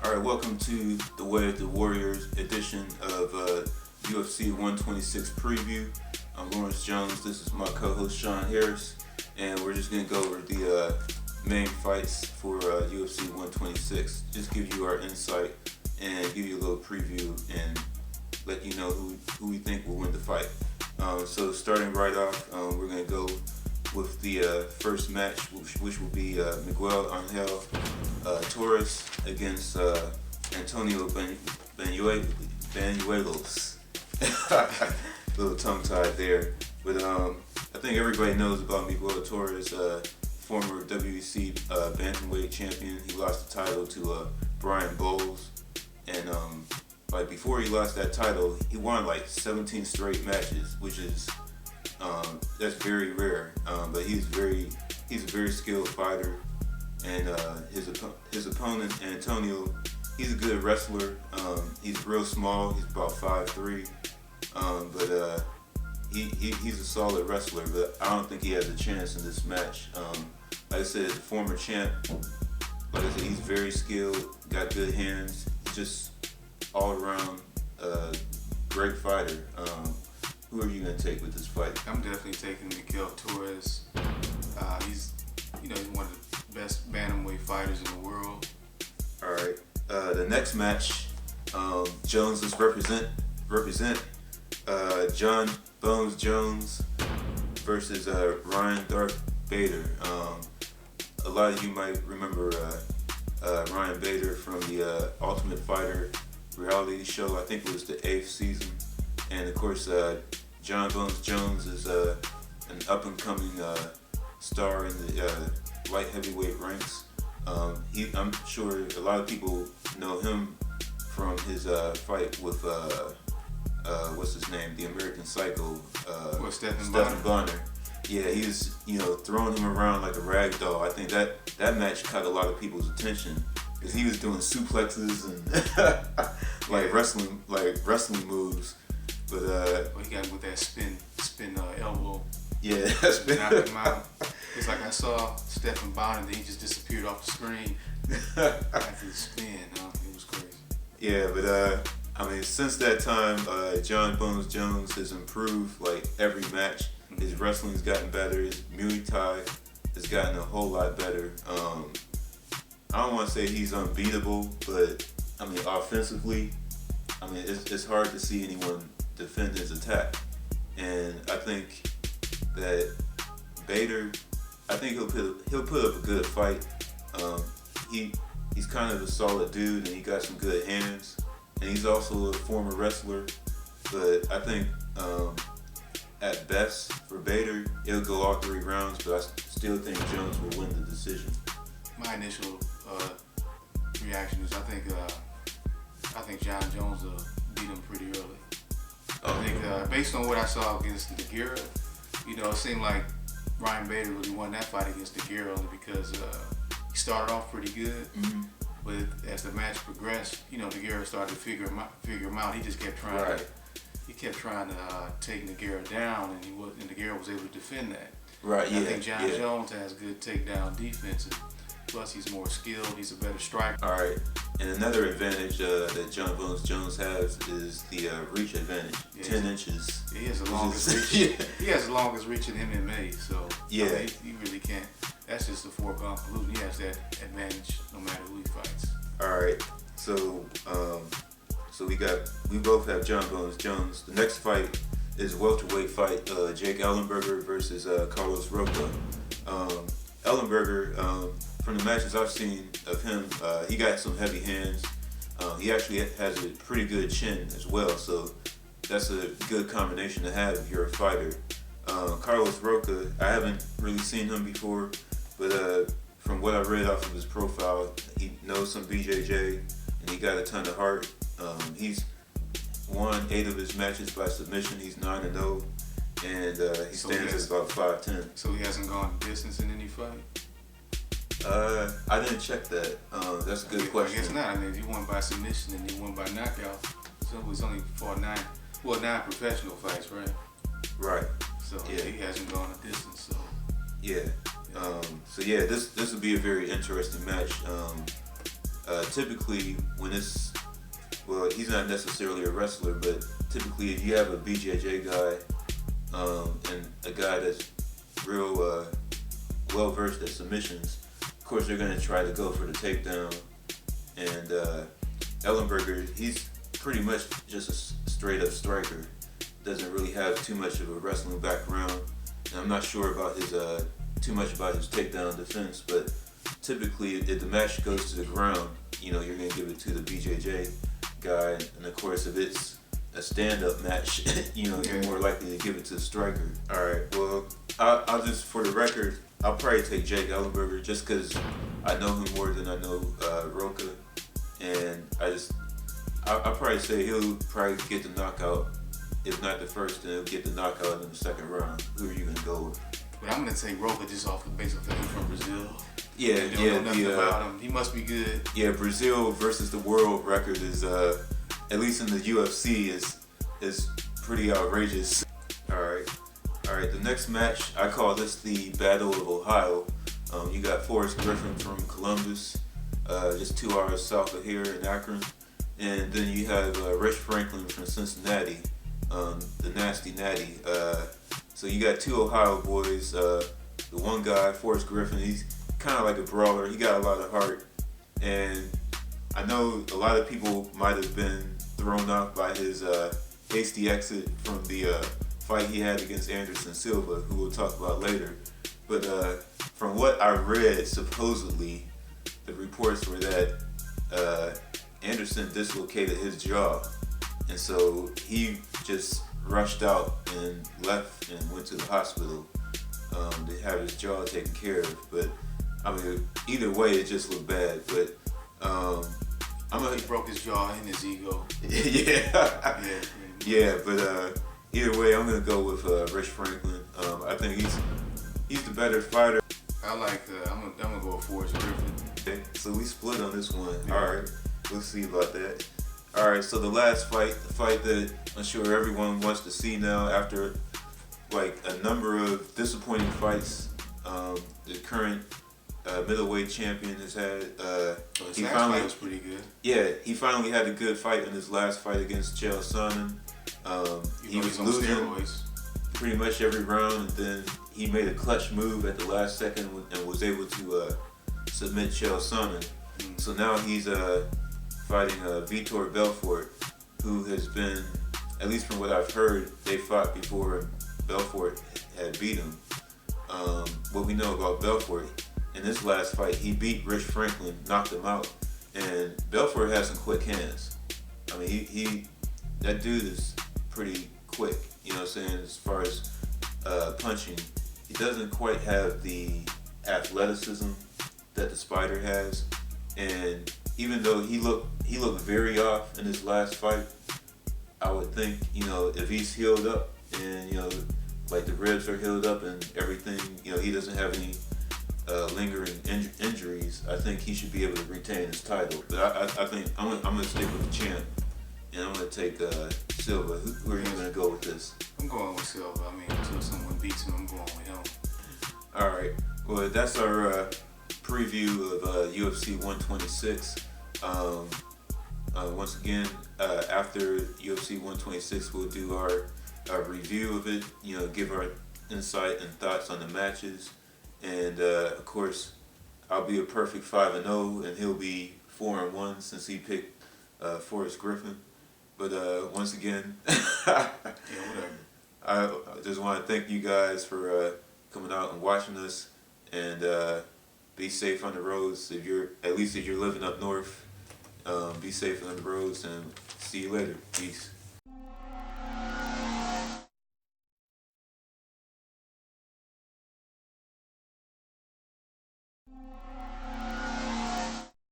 All right, welcome to the Way of the Warriors edition of UFC 126 preview. I'm Lawrence Jones. This is my co-host Sean Harris, and we're just gonna go over the main fights for UFC 126. Just give you our insight and give you a little preview and let you know who we think will win the fight. So starting right off, we're gonna go with the first match, which will be Miguel Angel Torres against Antonio Banuelos. Little tongue-tied there. But I think everybody knows about Miguel Torres, former WEC bantamweight champion. He lost the title to Brian Bowles. And before he lost that title, he won 17 straight matches, which is that's very rare. But he's a very skilled fighter, and his opponent Antonio, he's a good wrestler. He's real small. He's about 5'3", but he's a solid wrestler. But I don't think he has a chance in this match. Like I said, former champ. Like I said, he's very skilled, got good hands, just all around great fighter. Who are you gonna take with this fight? I'm definitely taking Miguel Torres. He's one of the best bantamweight fighters in the world. All right. The next match, Joneses represent John Bones Jones versus Ryan Darth Bader. A lot of you might remember Ryan Bader from the Ultimate Fighter reality show. I think it was the 8th season. And of course, John Bones Jones is an up-and-coming star in the light heavyweight ranks. I'm sure a lot of people know him from his fight with what's his name, the American Psycho, Stephen Bonner. Yeah, he was throwing him around like a rag doll. I think that match caught a lot of people's attention because he was doing suplexes and wrestling moves. But he got him with that spin elbow. Yeah, that's been knocked him out. It's like I saw Stephen Bonner, then he just disappeared off the screen after the spin. It was crazy. Yeah, but since that time, John Bones Jones has improved every match. His wrestling's gotten better. His Muay Thai has gotten a whole lot better. I don't want to say he's unbeatable, but offensively, it's hard to see anyone defend his attack. And I think that Bader, he'll put up a good fight. He's kind of a solid dude, and he got some good hands. And he's also a former wrestler. But I think at best for Bader, it'll go all 3 rounds. But I still think Jones will win the decision. My initial reaction is I think John Jones will beat him pretty early. I think based on what I saw against Nogueira, it seemed like Ryan Bader really won that fight against Nogueira only because he started off pretty good, but as the match progressed, Nogueira started to figure him out. He just kept trying. Right. He kept trying to take Nogueira down, and Nogueira was able to defend that. Right. I think John Jones has good takedown defense. Plus, he's more skilled. He's a better striker. All right. And another advantage that John Bones Jones has is the reach advantage. 10 inches. He has the longest reach. He has the longest reach in MMA. So he really can't. That's just a foregone conclusion. He has that advantage no matter who he fights. All right. So we both have John Bones Jones. The next fight is welterweight fight. Jake Ellenberger versus Carlos Roca. Ellenberger. From the matches I've seen of him, he got some heavy hands. He actually has a pretty good chin as well, so that's a good combination to have if you're a fighter. Carlos Roca, I haven't really seen him before, but from what I read off of his profile, he knows some BJJ, and he got a ton of heart. He's won 8 of his matches by submission. He's 9-0, and he stands at about 5'10". So he hasn't gone distance in any fight? I didn't check that. That's a good question. I guess not. If you won by submission and you won by knockout, so he's only fought 9 professional fights, right? Right. So he hasn't gone a distance. So this will be a very interesting match. typically when it's, well, he's not necessarily a wrestler, but typically if you have a BJJ guy and a guy that's real well versed at submissions, of course they're going to try to go for the takedown. And Ellenberger, he's pretty much just a straight up striker. Doesn't really have too much of a wrestling background. And I'm not sure about his too much about his takedown defense, but typically if the match goes to the ground, you know, you're going to give it to the BJJ guy. And of course, if it's a stand-up match, you know, you're more likely to give it to the striker. All right, well, I'll just, for the record, I'll probably take Jake Ellenberger just because I know him more than I know Roca. And I'll probably say he'll probably get the knockout. If not the first, then he'll get the knockout in the second round. Who are you going to go with? But I'm going to take Roca just off the basis of he's from Brazil. Yeah, Don't know nothing about him. He must be good. Yeah, Brazil versus the world record is, at least in the UFC, is pretty outrageous. All right. The next match, I call this the Battle of Ohio. You got Forrest Griffin from Columbus, just 2 hours south of here in Akron, and then you have Rich Franklin from Cincinnati, the Nasty Natty. So you got two Ohio boys. The one guy, Forrest Griffin, he's kind of like a brawler. He got a lot of heart, and I know a lot of people might have been thrown off by his hasty exit from the fight he had against Anderson Silva, who we'll talk about later. But from what I read, supposedly the reports were that Anderson dislocated his jaw, and so he just rushed out and left and went to the hospital to have his jaw taken care of. But I mean, either way, it just looked bad. But he broke his jaw and his ego. Yeah. But either way, I'm gonna go with Rich Franklin. I think he's the better fighter. I like. I'm gonna go with Forrest Griffin. Okay, so we split on this one. Yeah. All right, we'll see about that. All right, so the last fight, the fight that I'm sure everyone wants to see now after like a number of disappointing fights. The current middleweight champion has had. His last fight was pretty good. Yeah, he finally had a good fight in his last fight against Chael Sonnen. He was losing pretty much every round, and then he made a clutch move at the last second and was able to submit Chael Sonnen. So now he's fighting Vitor Belfort, who has been, at least from what I've heard, they fought before Belfort had beat him. What we know about Belfort, in this last fight, he beat Rich Franklin, knocked him out, and Belfort has some quick hands. I mean, he that dude is pretty quick, you know what I'm saying, as far as punching. He doesn't quite have the athleticism that the Spider has, and even though he looked very off in his last fight, I would think, you know, if he's healed up and, you know, like the ribs are healed up and everything, you know, he doesn't have any lingering injuries, I think he should be able to retain his title. But I think I'm gonna stick with the champ, and I'm gonna take Silva. Who are you gonna go with this? I'm going with Silva. I mean, until someone beats him, I'm going with him. All right. Well, that's our preview of UFC 126. Once again, after UFC 126, we'll do our review of it. You know, give our insight and thoughts on the matches, and of course, I'll be a perfect 5-0, and he'll be 4-1 since he picked Forrest Griffin. But once again, I just want to thank you guys for coming out and watching us, and be safe on the roads. If you're living up north, be safe on the roads, and see you later. Peace.